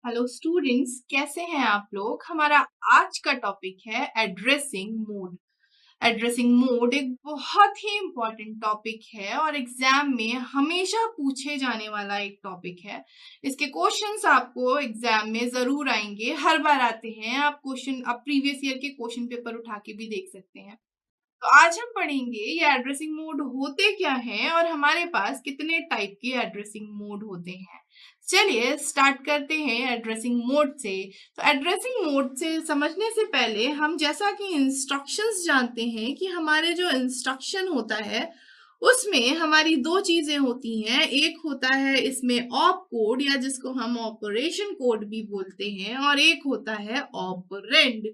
Hello students, कैसे हैं आप लोग। हमारा आज का टॉपिक है एड्रेसिंग मोड। एड्रेसिंग मोड एक बहुत ही इम्पोर्टेंट टॉपिक है और एग्जाम में हमेशा पूछे जाने वाला एक टॉपिक है। इसके क्वेश्चंस आपको एग्जाम में जरूर आएंगे, हर बार आते हैं। आप प्रीवियस ईयर के क्वेश्चन पेपर उठा के भी देख सकते हैं। तो आज हम पढ़ेंगे ये एड्रेसिंग मोड होते क्या हैं और हमारे पास कितने टाइप के एड्रेसिंग मोड होते हैं। चलिए स्टार्ट करते हैं एड्रेसिंग मोड से। तो एड्रेसिंग मोड से समझने से पहले हम जैसा कि इंस्ट्रक्शंस जानते हैं कि हमारे जो इंस्ट्रक्शन होता है उसमें हमारी दो चीजें होती हैं। एक होता है इसमें ऑप कोड या जिसको हम ऑपरेशन कोड भी बोलते हैं, और एक होता है ऑपरेंड।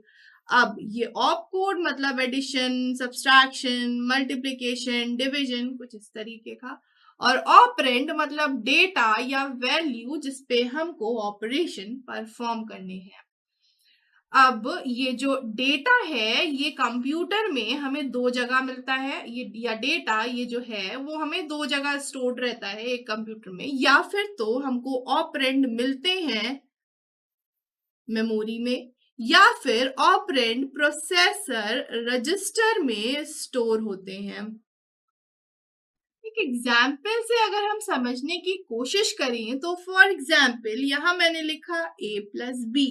अब ये ऑप कोड मतलब एडिशन, सब्सट्रैक्शन, मल्टीप्लिकेशन, डिवीजन, कुछ इस तरीके का। और ऑपरेंड मतलब डेटा या वैल्यू जिसपे हमको ऑपरेशन परफॉर्म करने हैं। अब ये जो डेटा है ये कंप्यूटर में हमें दो जगह मिलता है। ये या डेटा ये जो है वो हमें दो जगह स्टोर्ड रहता है, एक कंप्यूटर में, या फिर तो हमको ऑपरेंड मिलते हैं मेमोरी में, या फिर ऑपरेंड प्रोसेसर रजिस्टर में स्टोर होते हैं। एक एग्जाम्पल से अगर हम समझने की कोशिश करें तो फॉर एग्जाम्पल यहाँ मैंने लिखा a+b।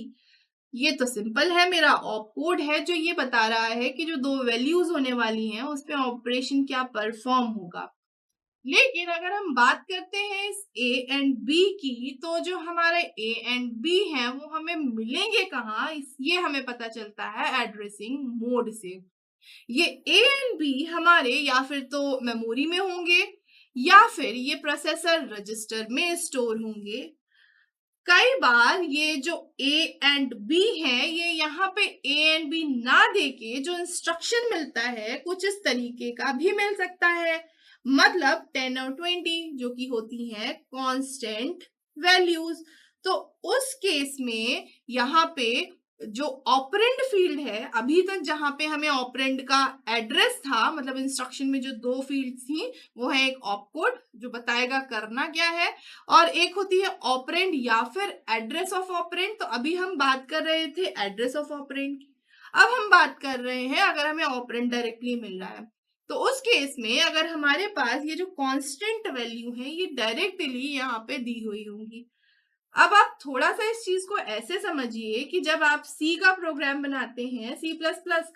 ये तो सिंपल है, मेरा ऑप कोड है जो ये बता रहा है कि जो दो वैल्यूज होने वाली हैं उस पे ऑपरेशन क्या परफॉर्म होगा। लेकिन अगर हम बात करते हैं इस ए एंड बी की, तो जो हमारे ए एंड बी हैं वो हमें मिलेंगे कहाँ, ये हमें पता चलता है एड्रेसिंग मोड से। ये ए एंड बी हमारे या फिर तो मेमोरी में होंगे या फिर ये प्रोसेसर रजिस्टर में स्टोर होंगे। कई बार ये जो ए एंड बी है ये यहाँ पे ए एंड बी ना देके जो इंस्ट्रक्शन मिलता है कुछ इस तरीके का भी मिल सकता है, मतलब 10 और 20 जो कि होती है कांस्टेंट वैल्यूज। तो उस केस में यहाँ पे जो ऑपरेंड फील्ड है, अभी तक जहां पे हमें ऑपरेंड का एड्रेस था, मतलब इंस्ट्रक्शन में जो दो फील्ड थी वो है एक ऑप कोड जो बताएगा करना क्या है, और एक होती है ऑपरेंड या फिर एड्रेस ऑफ ऑपरेंड। तो अभी हम बात कर रहे थे एड्रेस ऑफ ऑपरेंड की, अब हम बात कर रहे हैं अगर हमें ऑपरेंड डायरेक्टली मिल रहा है तो उस केस में अगर हमारे पास ये जो कांस्टेंट वैल्यू है ये डायरेक्टली यहाँ पे दी हुई होंगी। अब आप थोड़ा सा इस चीज को ऐसे समझिए कि जब आप सी का प्रोग्राम बनाते हैं, C++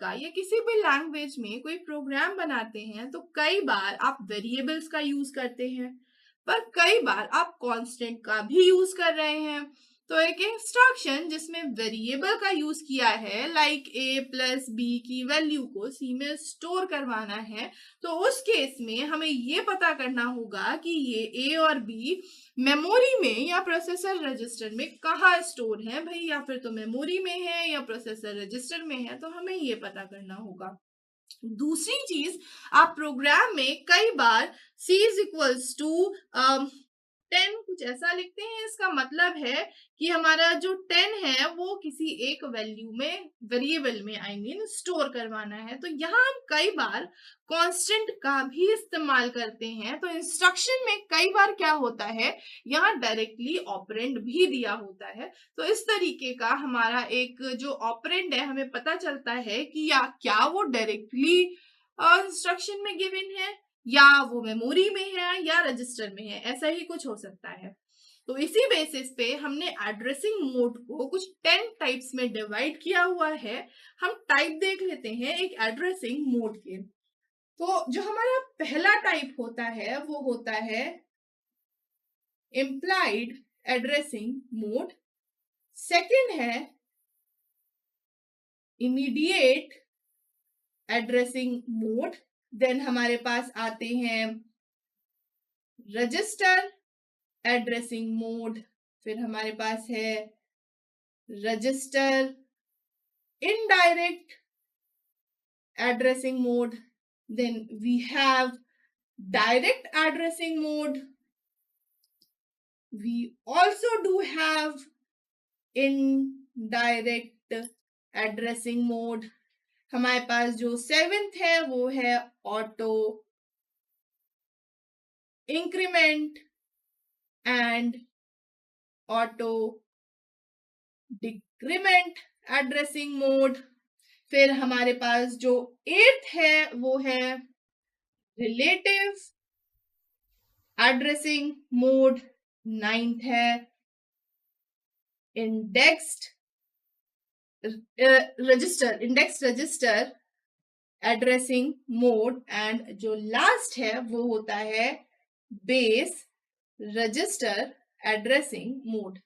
का या किसी भी लैंग्वेज में कोई प्रोग्राम बनाते हैं, तो कई बार आप वेरिएबल्स का यूज करते हैं, पर कई बार आप कांस्टेंट का भी यूज कर रहे हैं। तो एक इंस्ट्रक्शन जिसमें वेरिएबल का यूज किया है, लाइक a+b की वैल्यू को सी में स्टोर करवाना है, तो उस केस में हमें ये पता करना होगा कि ये a और b मेमोरी में या प्रोसेसर रजिस्टर में कहाँ स्टोर है भाई, या फिर तो मेमोरी में है या प्रोसेसर रजिस्टर में है, तो हमें ये पता करना होगा। दूसरी चीज, आप प्रोग्राम में कई बार c इज इक्वल्स टू 10 कुछ ऐसा लिखते हैं। इसका मतलब है कि हमारा जो 10 है वो किसी एक वैल्यू में, वेरिएबल में आई मीन स्टोर करवाना है। तो यहाँ हम कई बार कांस्टेंट का भी इस्तेमाल करते हैं। तो इंस्ट्रक्शन में कई बार क्या होता है, यहाँ डायरेक्टली ऑपरेंड भी दिया होता है। तो इस तरीके का हमारा एक जो ऑपरेंड है हमें पता चलता है कि या क्या वो डायरेक्टली इंस्ट्रक्शन में गिवन है, या वो मेमोरी में है या रजिस्टर में है, ऐसा ही कुछ हो सकता है। तो इसी बेसिस पे हमने एड्रेसिंग मोड को कुछ 10 टाइप्स में डिवाइड किया हुआ है। हम टाइप देख लेते हैं एक एड्रेसिंग मोड के। तो जो हमारा पहला टाइप होता है वो होता है इम्प्लाइड एड्रेसिंग मोड। सेकंड है इमीडिएट एड्रेसिंग मोड। देन हमारे पास आते हैं रजिस्टर एड्रेसिंग मोड। फिर हमारे पास है register indirect addressing mode. Then we have direct addressing mode. we also do have indirect addressing mode। हमारे पास जो 7th है वो है auto increment and auto decrement addressing mode. फिर हमारे पास जो 8th है वो है रिलेटिव एड्रेसिंग मोड। 9th है indexed register addressing mode. And जो लास्ट है वो होता है बेस रजिस्टर एड्रेसिंग मोड।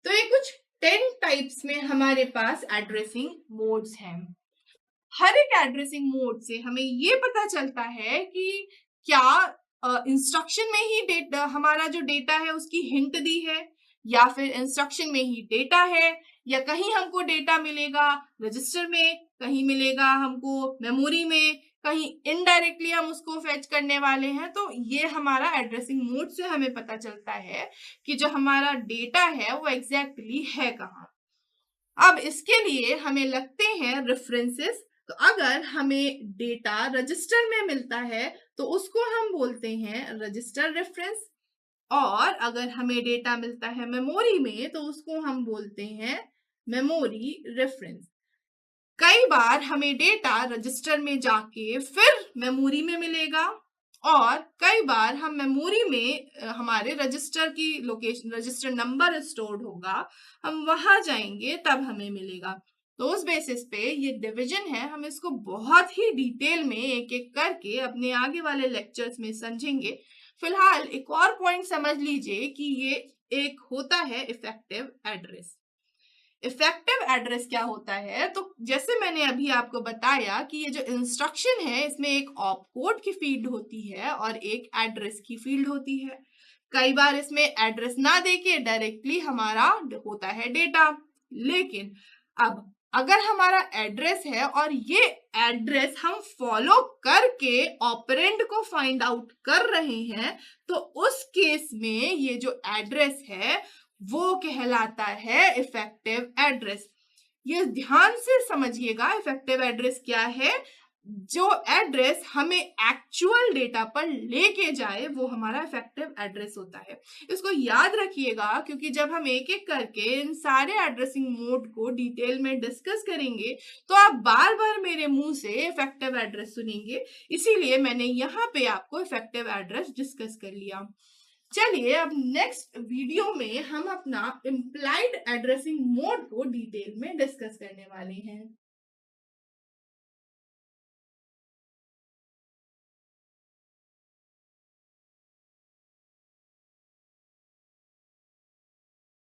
तो ये कुछ 10 टाइप्स में हमारे पास एड्रेसिंग मोड्स हैं। हर एक एड्रेसिंग मोड से हमें ये पता चलता है कि क्या इंस्ट्रक्शन में ही डेटा, हमारा जो डेटा है उसकी हिंट दी है, या फिर इंस्ट्रक्शन में ही डेटा है, या कहीं हमको डेटा मिलेगा रजिस्टर में, कहीं मिलेगा हमको मेमोरी में, कहीं इनडायरेक्टली हम उसको फेच करने वाले हैं। तो ये हमारा एड्रेसिंग मोड से हमें पता चलता है कि जो हमारा डेटा है वो एग्जैक्टली है कहाँ। अब इसके लिए हमें लगते हैं रेफरेंसेस। तो अगर हमें डेटा रजिस्टर में मिलता है तो उसको हम बोलते हैं रजिस्टर रेफरेंस, और अगर हमें डेटा मिलता है मेमोरी में तो उसको हम बोलते हैं मेमोरी रेफरेंस। कई बार हमें डेटा रजिस्टर में जाके फिर मेमोरी में मिलेगा, और कई बार हम मेमोरी में हमारे रजिस्टर की लोकेशन, रजिस्टर नंबर स्टोर्ड होगा, हम वहां जाएंगे तब हमें मिलेगा। तो उस बेसिस पे ये डिवीजन है, हम इसको बहुत ही डिटेल में एक एक करके अपने आगे वाले लेक्चर्स में समझेंगे। फिलहाल एक और पॉइंट समझ लीजिए कि ये एक होता है इफेक्टिव एड्रेस। इफेक्टिव एड्रेस क्या होता है? तो जैसे मैंने अभी आपको बताया कि ये जो इंस्ट्रक्शन है इसमें एक ऑप कोड की फील्ड होती है और एक एड्रेस की फील्ड होती है। कई बार इसमें एड्रेस ना देके डायरेक्टली हमारा होता है डेटा। लेकिन अब अगर हमारा एड्रेस है और ये एड्रेस हम फॉलो करके ऑपरेंड को फाइंड आउट कर रहे हैं, तो उस केस में ये जो एड्रेस है वो कहलाता है इफेक्टिव एड्रेस। ये ध्यान से समझिएगा, इफेक्टिव एड्रेस क्या है? जो एड्रेस हमें एक्चुअल डेटा पर लेके जाए वो हमारा इफेक्टिव एड्रेस होता है। इसको याद रखिएगा, क्योंकि जब हम एक एक करके इन सारे एड्रेसिंग मोड को डिटेल में डिस्कस करेंगे तो आप बार बार मेरे मुंह से इफेक्टिव एड्रेस सुनेंगे। इसीलिए मैंने यहाँ पे आपको इफेक्टिव एड्रेस डिस्कस कर लिया। चलिए अब नेक्स्ट वीडियो में हम अपना इम्प्लाइड एड्रेसिंग मोड को डिटेल में डिस्कस करने वाले हैं।